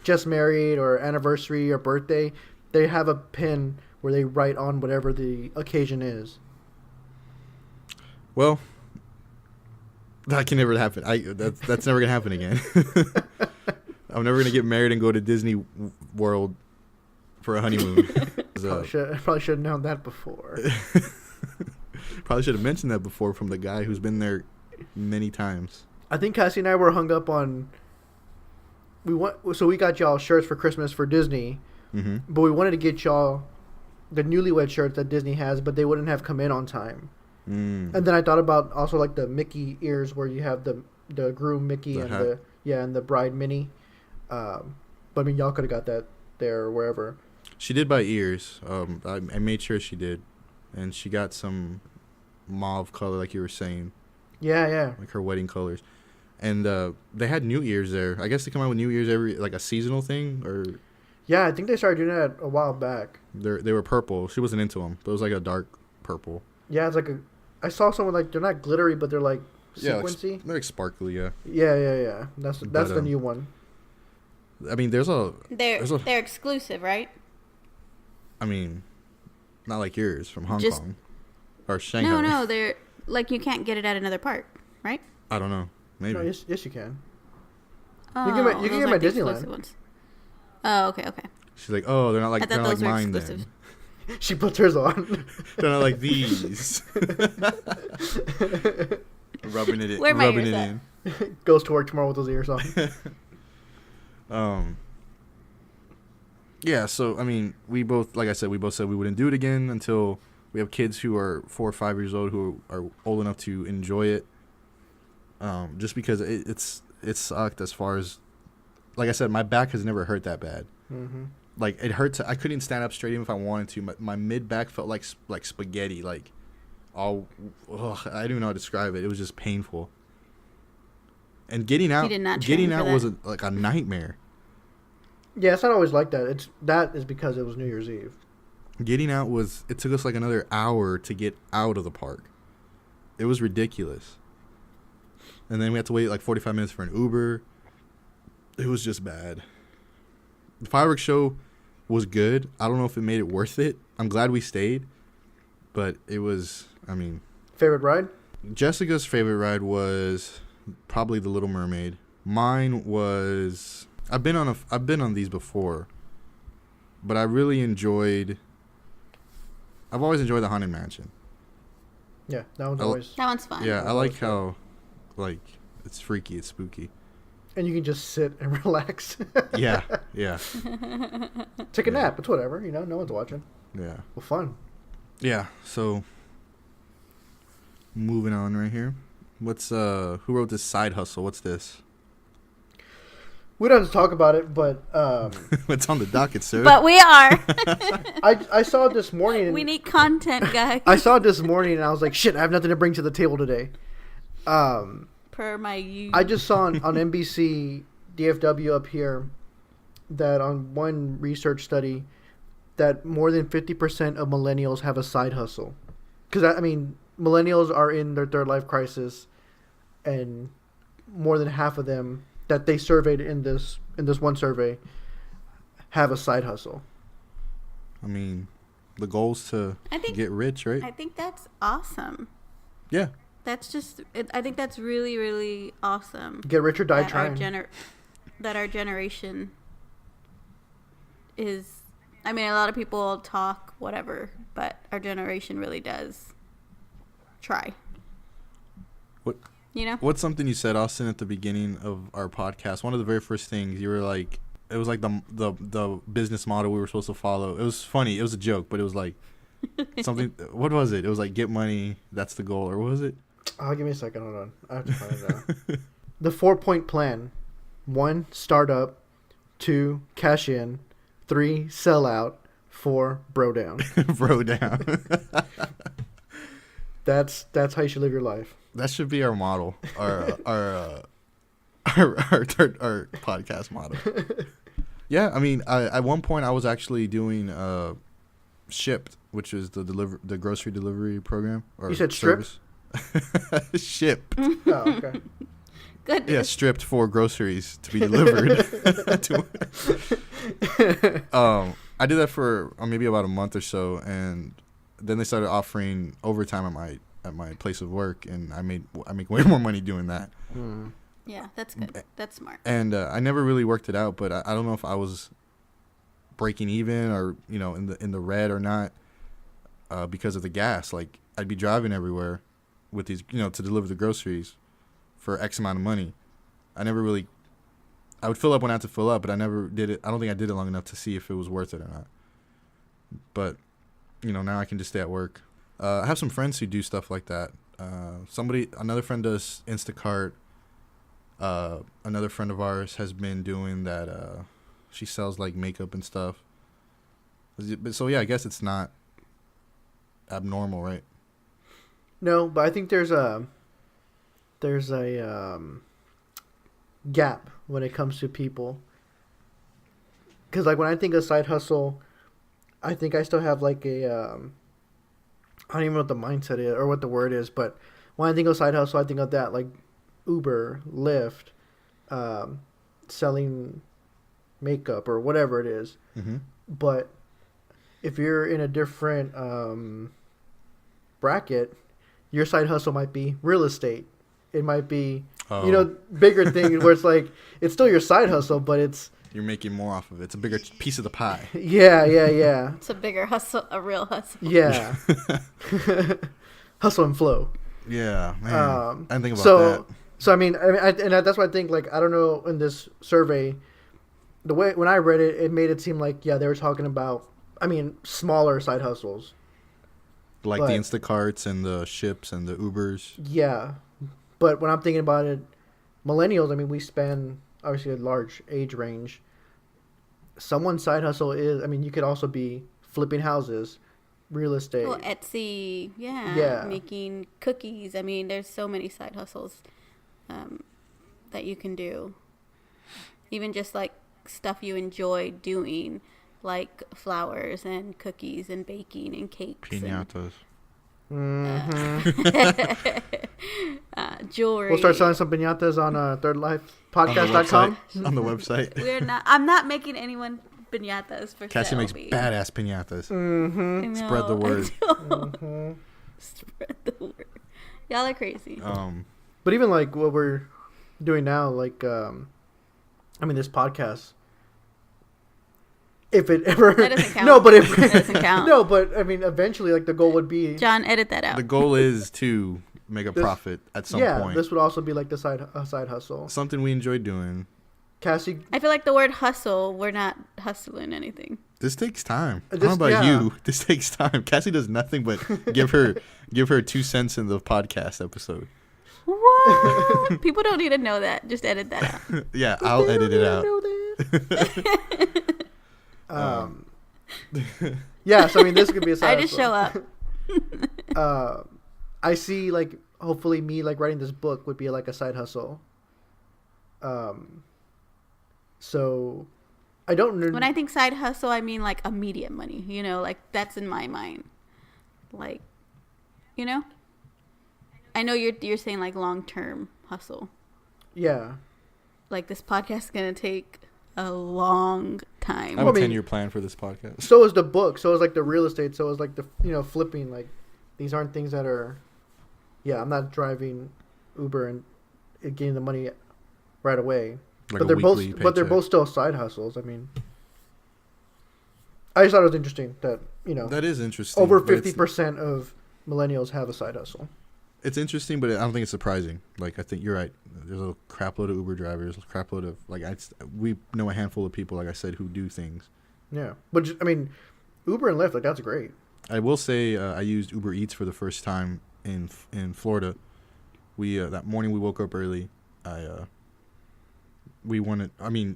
just married or anniversary or birthday, they have a pin where they write on whatever the occasion is. Well, that can never happen. That's never gonna happen again. I'm never gonna get married and go to Disney World for a honeymoon. Probably should have known that before. Probably should have mentioned that before from the guy who's been there many times. I think Cassie and I were hung up on. So we got y'all shirts for Christmas for Disney, but we wanted to get y'all the newlywed shirts that Disney has, but they wouldn't have come in on time. And then I thought about also like the Mickey ears where you have the groom Mickey and the bride Minnie. But I mean, y'all could have got that there or wherever. She did buy ears. I made sure she did, and she got some mauve color, like you were saying. Yeah. Like her wedding colors, and they had new ears there. I guess they come out with new ears every like a seasonal thing, or. Yeah, I think they started doing that a while back. They were purple. She wasn't into them, but it was like a dark purple. Yeah, it's like I saw someone like they're not glittery, but they're like sequency. They're like sparkly, yeah. Yeah. That's the new one. I mean, They're exclusive, right? I mean, not like yours from Hong Kong or Shanghai. No, they're like you can't get it at another park, right? I don't know. Maybe. No, yes, you can. Oh, you can get my Disneyland ones. Oh, okay. She's like, oh, they're not like mine then. She puts hers on. They're not like these. rubbing it in. Goes to work tomorrow with those ears on. Yeah, so I mean, we both said we wouldn't do it again until we have kids who are 4 or 5 years old who are old enough to enjoy it. Just because it sucked as far as, like I said, my back has never hurt that bad. Mm-hmm. Like it hurt. I couldn't stand up straight even if I wanted to. My mid back felt like spaghetti. Like I don't even know how to describe it. It was just painful. And getting out was a nightmare. Yeah, it's not always like that. That is because it was New Year's Eve. Getting out it took us like another hour to get out of the park. It was ridiculous. And then we had to wait like 45 minutes for an Uber. It was just bad. The fireworks show was good. I don't know if it made it worth it. I'm glad we stayed. But it was, Favorite ride? Jessica's favorite ride was probably The Little Mermaid. Mine was... I've been on these before. But I've always enjoyed the Haunted Mansion. Yeah, that one's fun. Yeah, I like how, it's freaky, it's spooky. And you can just sit and relax. Yeah. Take a nap. It's whatever, no one's watching. Yeah. Well, fun. Yeah, so moving on right here. Who wrote this side hustle? What's this? We don't have to talk about it, but It's on the docket, sir. But we are. I saw it this morning. We need content, guys. I saw it this morning, and I was like, shit, I have nothing to bring to the table today. Per my use. I just saw on NBC DFW up here that on one research study that more than 50% of millennials have a side hustle. Because, I mean, millennials are in their third life crisis, and more than half of them that they surveyed in this one survey have a side hustle. I mean, the goal's to get rich, right? I think that's awesome. Yeah. That's just. I think that's really, really awesome. Get rich or die trying. That our generation is. I mean, a lot of people talk whatever, but our generation really does try. What? You know? What's something you said, Austin, at the beginning of our podcast? One of the very first things you were like, it was like the business model we were supposed to follow. It was funny. It was a joke, but it was like something. What was it? It was like get money. That's the goal, or what was it? Oh, give me a second. Hold on. I have to find it out. The 4-point plan: 1, start up; 2, cash in; 3, sell out; 4, bro down. Bro down. That's how you should live your life. That should be our model. Our podcast model. Yeah, I mean, at one point I was actually doing Shipped, which is the grocery delivery program. Or you said stripped? Shipped. Oh, okay. Good. Yeah, stripped for groceries to be delivered. I did that for maybe about a month or so, and then they started offering overtime at my place of work, and I make way more money doing that. Yeah, that's good. That's smart. And I never really worked it out, but I don't know if I was breaking even or in the red or not because of the gas. Like I'd be driving everywhere with these to deliver the groceries for X amount of money. I would fill up when I had to fill up, but I never did it. I don't think I did it long enough to see if it was worth it or not. But now I can just stay at work. I have some friends who do stuff like that. Another friend does Instacart. Another friend of ours has been doing that. She sells like makeup and stuff. So yeah, I guess it's not abnormal, right? No, but I think there's a gap when it comes to people. Because like when I think of side hustle, I think I still have like a I don't even know what the mindset is or what the word is, but when I think of side hustle, I think of that like Uber, Lyft, selling makeup or whatever it is. Mm-hmm. But if you're in a different bracket, your side hustle might be real estate. It might be bigger things where it's like it's still your side hustle, but it's you're making more off of it. It's a bigger piece of the pie. Yeah. It's a bigger hustle, a real hustle. Yeah. Hustle and flow. Yeah, man. I didn't think about that. So I mean, that's why I think like I don't know in this survey, the way when I read it, it made it seem like they were talking about smaller side hustles, like the Instacarts and the Ships and the Ubers. Yeah, but when I'm thinking about it, millennials, we span obviously a large age range. Someone's side hustle is, you could also be flipping houses, real estate. Well, Etsy, yeah. Making cookies. There's so many side hustles that you can do. Even just like stuff you enjoy doing, like flowers and cookies and baking and cakes. Piñatas. Jewelry. We'll start selling some piñatas on thirdlifepodcast.com. On the website. I'm not making anyone piñatas for Cassie sale. makes badass piñatas. Mm-hmm. Spread the word. Mm-hmm. Spread the word. Y'all are crazy. But even like what we're doing now, like this podcast. If it ever that doesn't count. No, but if that doesn't count. No, but eventually like the goal would be John, edit that out. The goal is to make a profit at some point. Yeah, this would also be like the side hustle. Something we enjoy doing. Cassie, I feel like the word hustle, we're not hustling anything. This takes time. I don't know about you. This takes time. Cassie does nothing but give her 2 cents in the podcast episode. What? People don't need to know that. Just edit that out. Yeah, I'll edit it out. Yeah, so I mean, this could be a side I just hustle. show up. I see, like, hopefully me, like, writing this book would be, like, a side hustle. So I don't know. When I think side hustle, I mean, like, immediate money. You know, like, that's in my mind. Like, you know? I know you're saying, like, long-term hustle. Yeah. Like, this podcast is going to take a long time. I have a 10-year plan for this podcast. So is the book. So is, like, the real estate. So is, like, the, you know, flipping. Like, these aren't things that are... Yeah, I'm not driving Uber and getting the money right away. Like but a they're both weekly but they're paycheck. both still side hustles. I mean, I just thought it was interesting that, you know, That is interesting. over but it's- 50% of millennials have a side hustle. It's interesting, but I don't think it's surprising. Like, I think you're right. There's a crap load of Uber drivers, a crap load of, like, we know a handful of people, like I said, who do things. Yeah, but I mean, Uber and Lyft, like, that's great. I will say I used Uber Eats for the first time in Florida. We that morning we woke up early.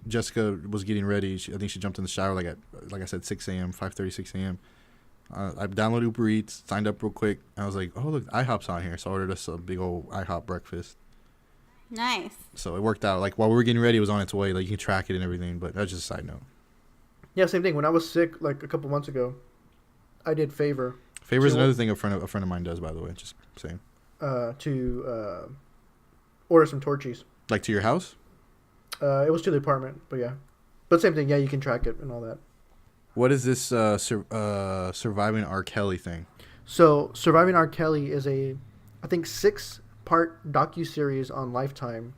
Jessica was getting ready. I think she jumped in the shower like I said, 6 a.m., 5:30, 6 a.m. I downloaded Uber Eats, signed up real quick. I was like, oh, look, IHOP's on here. So I ordered us a big old IHOP breakfast. Nice. So it worked out. Like, while we were getting ready, it was on its way. Like, you can track it and everything. But that's just a side note. Yeah, same thing. When I was sick, like, a couple months ago, I did Favor. Favor's So- another thing a friend of mine does, by the way. Just saying. To order some torchies. Like, to your house? It was to the apartment, but yeah. But same thing, yeah, you can track it and all that. What is this surviving R. Kelly thing? So, Surviving R. Kelly is I think, 6-part docuseries on Lifetime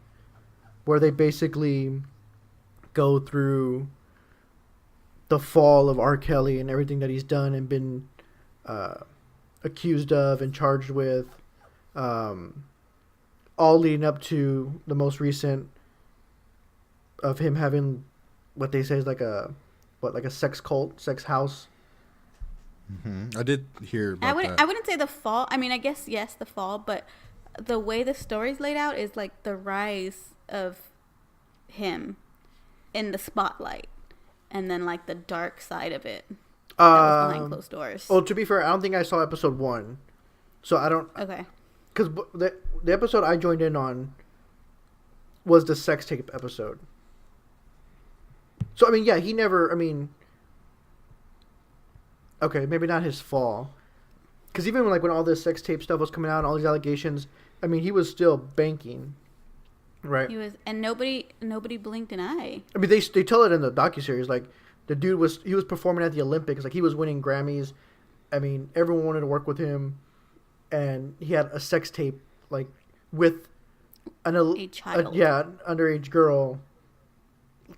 where they basically go through the fall of R. Kelly and everything that he's done and been accused of and charged with, all leading up to the most recent of him having what they say is like a sex cult, sex house. Mm-hmm. I did hear about that. I wouldn't say the fall. I mean, I guess, yes, the fall, but the way the story's laid out is like the rise of him in the spotlight and then like the dark side of it that was behind closed doors. Oh, to be fair, I don't think I saw episode 1. So I don't... Okay. Because the episode I joined in on was the sex tape episode. So, I mean, yeah, he never... I mean... Okay, maybe not his fall. Because even when all this sex tape stuff was coming out and all these allegations, I mean, he was still banking. Right? He was, and nobody blinked an eye. I mean, they tell it in the docuseries. Like, the dude was performing at the Olympics. Like, he was winning Grammys. I mean, everyone wanted to work with him. And he had a sex tape, like, with A child. underage girl,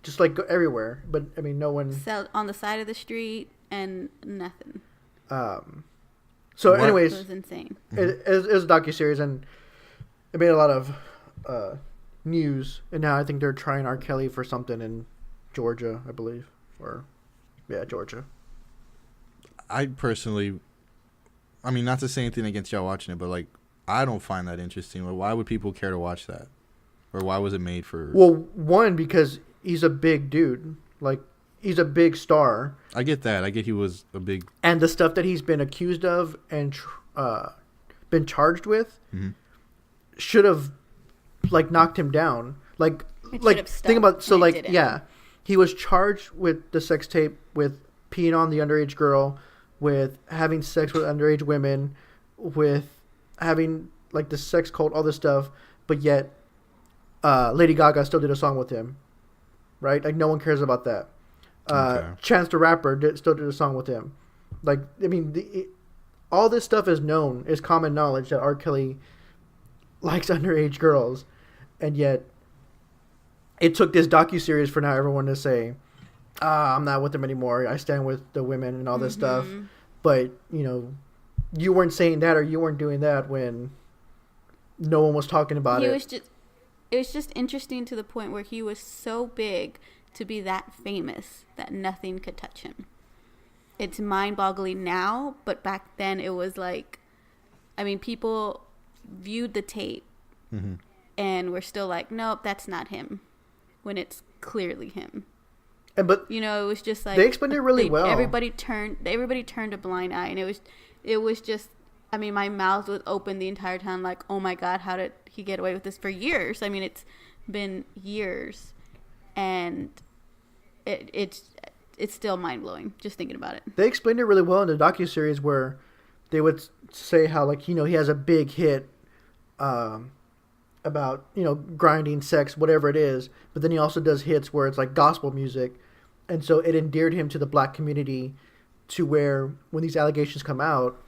just, like, everywhere. But, I mean, no one... Sell on the side of the street and nothing. So, What? anyways, It was insane. it was a docuseries, and it made a lot of news. And now I think they're trying R. Kelly for something in Georgia, I believe. Georgia. I personally, I mean, not to say anything against y'all watching it, but, like, I don't find that interesting. Like, why would people care to watch that? Or why was it made for... Well, one, because he's a big dude. Like, he's a big star. I get that. I get he was a big... And the stuff that he's been accused of and been charged with should have, like, knocked him down. Like, It like should have think about... stopped, So, and it like, didn't. yeah. He was charged with the sex tape, with peeing on the underage girl, with having sex with underage women, with having, like, the sex cult, all this stuff. But yet, Lady Gaga still did a song with him. Right? Like, no one cares about that. Okay. Chance the Rapper still did a song with him. Like, I mean, all this stuff is known, is common knowledge that R. Kelly likes underage girls. And yet, it took this docuseries for now everyone to say, I'm not with him anymore. I stand with the women and all this stuff. But, you know, you weren't saying that or you weren't doing that when no one was talking about it. It was just interesting to the point where he was so big to be that famous that nothing could touch him. It's mind-boggling now, but back then it was like, I mean, people viewed the tape Mm-hmm. And we're still like, nope, that's not him, when it's clearly him. But you know, it was just like they explained it really well. Everybody turned a blind eye, and it was just. I mean, my mouth was open the entire time, like, oh my God, how did he get away with this for years? I mean, it's been years, and it's still mind blowing just thinking about it. They explained it really well in the docuseries where they would say how, like, you know, he has a big hit about, you know, grinding, sex, whatever it is, but then he also does hits where it's like gospel music, and so it endeared him to the black community, to where when these allegations come out,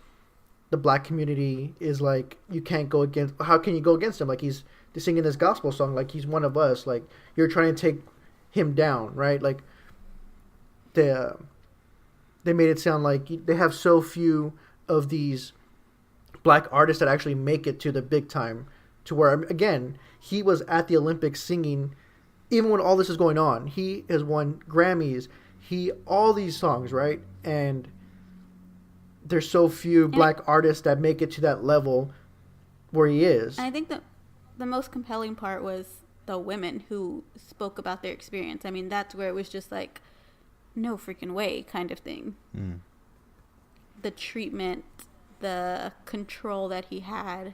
the black community is like, you can't go against, how can you go against him? Like, he's singing this gospel song, like he's one of us, like you're trying to take him down, right? Like they made it sound like they have so few of these black artists that actually make it to the big time, to where, again, he was at the Olympics singing, even when all this is going on. He has won Grammys, all these songs, right? And there's so few black artists that make it to that level where he is. I think the most compelling part was the women who spoke about their experience. I mean, that's where it was just like, no freaking way kind of thing. Mm. The treatment, the control that he had,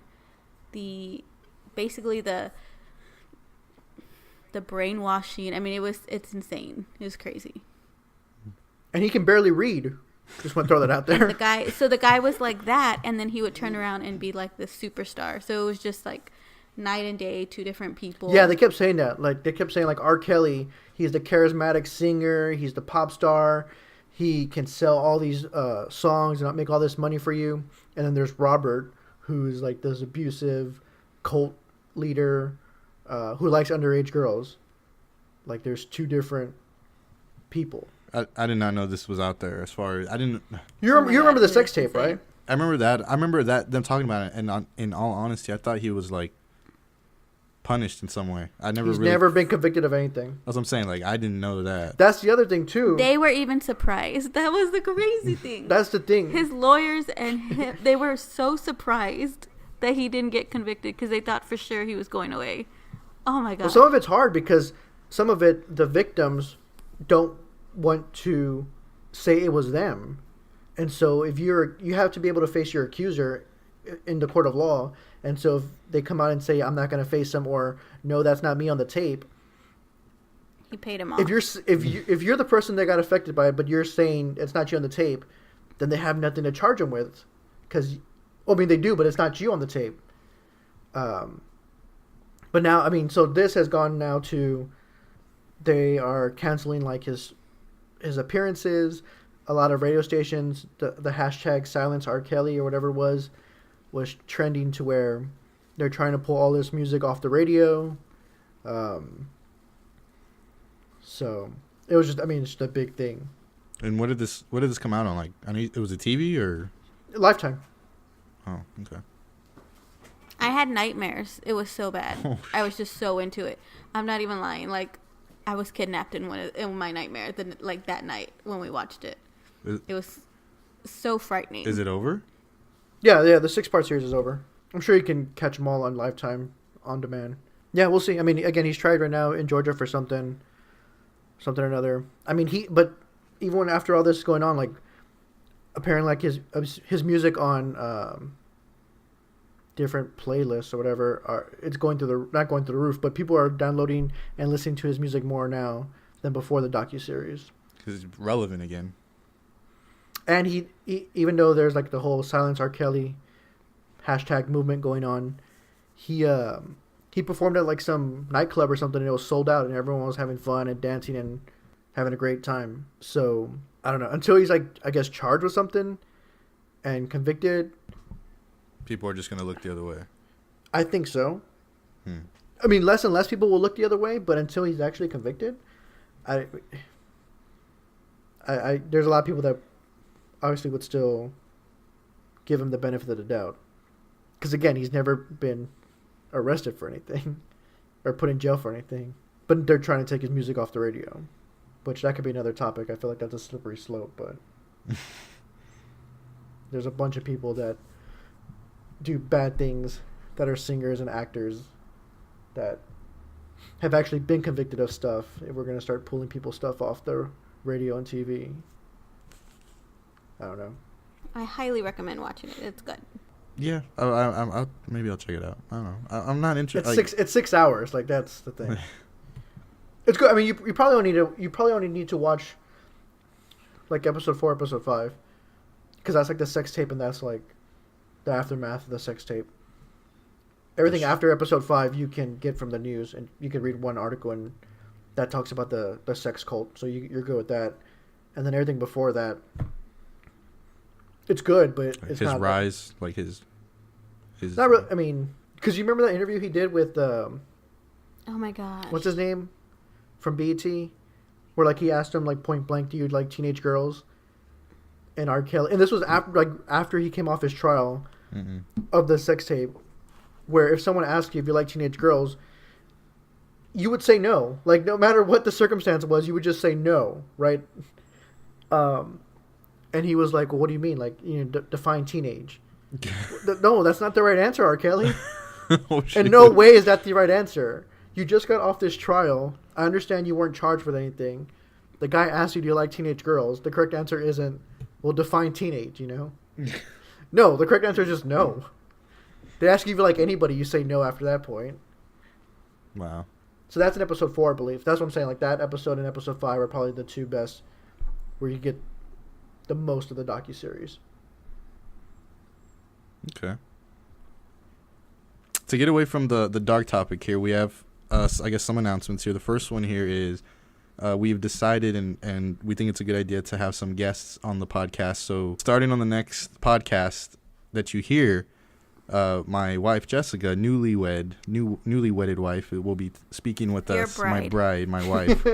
basically the brainwashing. I mean, it's insane. It was crazy. And he can barely read. Just want to throw that out there. The guy was like that, and then he would turn around and be like this superstar. So it was just like night and day, two different people. Yeah, they kept saying that. Like, they kept saying, like, R. Kelly, he's the charismatic singer, he's the pop star, he can sell all these songs and make all this money for you. And then there's Robert, who's like this abusive cult leader who likes underage girls. Like, there's two different people. I did not know this was out there. As far as I didn't. You remember the sex tape, right? I remember that. Them talking about it, and in all honesty, I thought he was like punished in some way. He's never been convicted of anything. That's what I'm saying. Like, I didn't know that. That's the other thing too. They were even surprised. That was the crazy thing. That's the thing. His lawyers and him, they were so surprised that he didn't get convicted because they thought for sure he was going away. Oh my God. Well, some of it's hard because some of it, the victims don't want to say it was them, and so if you have to be able to face your accuser in the court of law, and so if they come out and say, I'm not going to face him, or no, that's not me on the tape, he paid him off. If you're the person that got affected by it, but you're saying it's not you on the tape, then they have nothing to charge him with, because they do, but it's not you on the tape. But now, I mean, so this has gone now to, they are canceling like his appearances. A lot of radio stations, the hashtag silence R. Kelly or whatever it was trending to where they're trying to pull all this music off the radio. So it was just, I mean, it's just a big thing. And what did this come out on? Like, I mean, it was a TV or Lifetime. Oh, okay. I had nightmares. It was so bad. Oh. I was just so into it. I'm not even lying. Like, I was kidnapped in my nightmare that night when we watched it. It was so frightening. Is it over? Yeah, the 6-part series is over. I'm sure you can catch them all on Lifetime on demand. Yeah, we'll see. I mean, again, he's tried right now in Georgia for something or another. I mean, but even after all this is going on, like, apparently, like, his music on different playlists or whatever it's not going through the roof, but people are downloading and listening to his music more now than before the docuseries. Because it's relevant again. And he even though there's like the whole silence R. Kelly hashtag movement going on, he performed at like some nightclub or something, and it was sold out, and everyone was having fun and dancing and having a great time. So I don't know, until he's like, I guess, charged with something and convicted, people are just going to look the other way. I think so. I mean, less and less people will look the other way, but until he's actually convicted, I there's a lot of people that obviously would still give him the benefit of the doubt. Because, again, he's never been arrested for anything or put in jail for anything. But they're trying to take his music off the radio, which that could be another topic. I feel like that's a slippery slope, but there's a bunch of people that do bad things that are singers and actors, that have actually been convicted of stuff if we're going to start pulling people's stuff off the radio and TV. I don't know. I highly recommend watching it. It's good. Yeah, maybe I'll check it out. I don't know. I'm not interested. It's 6 hours. Like, that's the thing. It's good. I mean, you probably only need to watch like episode 4, episode 5, because that's like the sex tape, and that's like the aftermath of the sex tape. Everything after episode 5 you can get from the news, and you can read one article and that talks about the sex cult. So you're good with that, and then everything before that, it's good, but it's his not rise, like his. Not really. I mean, because you remember that interview he did with oh my gosh, what's his name from BET, where like he asked him like point blank, do you like teenage girls? And R. Kelly, and this was after he came off his trial of the sex tape, where if someone asked you if you like teenage girls, you would say no. Like, no matter what the circumstance was, you would just say no, right? And he was like, well, what do you mean? Like, define teenage. No, that's not the right answer, R. Kelly. Oh, in no way is that the right answer. You just got off this trial. I understand you weren't charged with anything. The guy asked you, do you like teenage girls? The correct answer isn't, well, define teenage, No, the correct answer is just no. They ask you if you like anybody, you say no after that point. Wow. So that's in episode 4, I believe. That's what I'm saying. Like, that episode and episode 5 are probably the two best where you get the most of the docuseries. Okay. To get away from the dark topic here, we have, I guess, some announcements here. The first one here is we've decided and we think it's a good idea to have some guests on the podcast. So starting on the next podcast that you hear, my wife, Jessica, newly wedded wife, will be speaking with Your us. bride. My wife.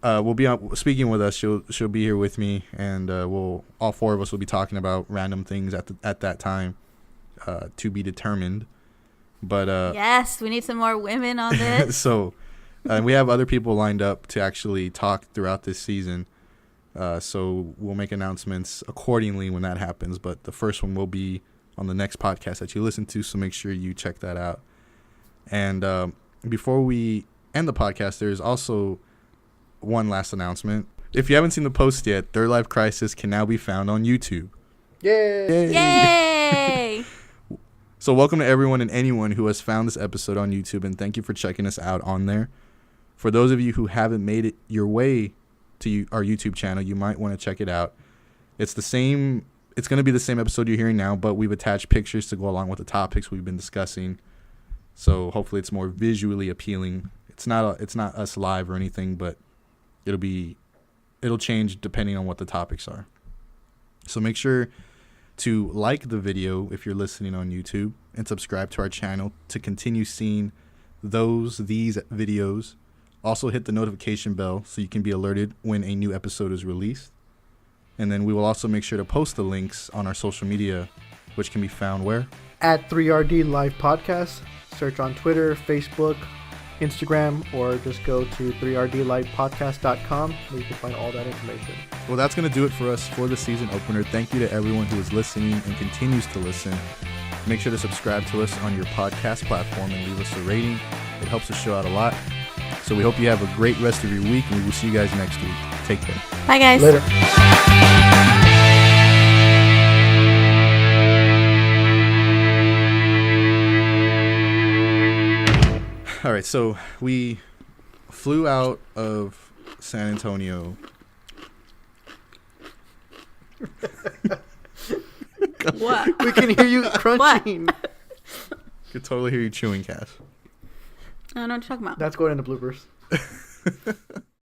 Will be speaking with us. She'll be here with me, and all 4 of us will be talking about random things at that time, to be determined. But yes, we need some more women on this. So, we have other people lined up to actually talk throughout this season. So we'll make announcements accordingly when that happens. But the first one will be on the next podcast that you listen to. So make sure you check that out. And before we end the podcast, there's also one last announcement. If you haven't seen the post yet, Third Life Crisis can now be found on YouTube. Yay! Yay! So welcome to everyone and anyone who has found this episode on YouTube, and thank you for checking us out on there. For those of you who haven't made it your way to our YouTube channel, you might want to check it out. It's going to be the same episode you're hearing now, but we've attached pictures to go along with the topics we've been discussing. So hopefully it's more visually appealing. It's not us live or anything, but it'll change depending on what the topics are. So make sure to like the video if you're listening on YouTube and subscribe to our channel to continue seeing these videos. Also hit the notification bell so you can be alerted when a new episode is released. And then we will also make sure to post the links on our social media, which can be found where? At 3RD Live Podcast. Search on Twitter, Facebook, Instagram, or just go to 3rdlivepodcast.com where you can find all that information. Well, that's going to do it for us for the season opener. Thank you to everyone who is listening and continues to listen. Make sure to subscribe to us on your podcast platform and leave us a rating. It helps the show out a lot. So we hope you have a great rest of your week, and we will see you guys next week. Take care. Bye, guys. Later. All right, so we flew out of San Antonio. What? We can hear you crunching. Could totally hear you chewing, Cass. I don't know what you're talking about. That's going into bloopers.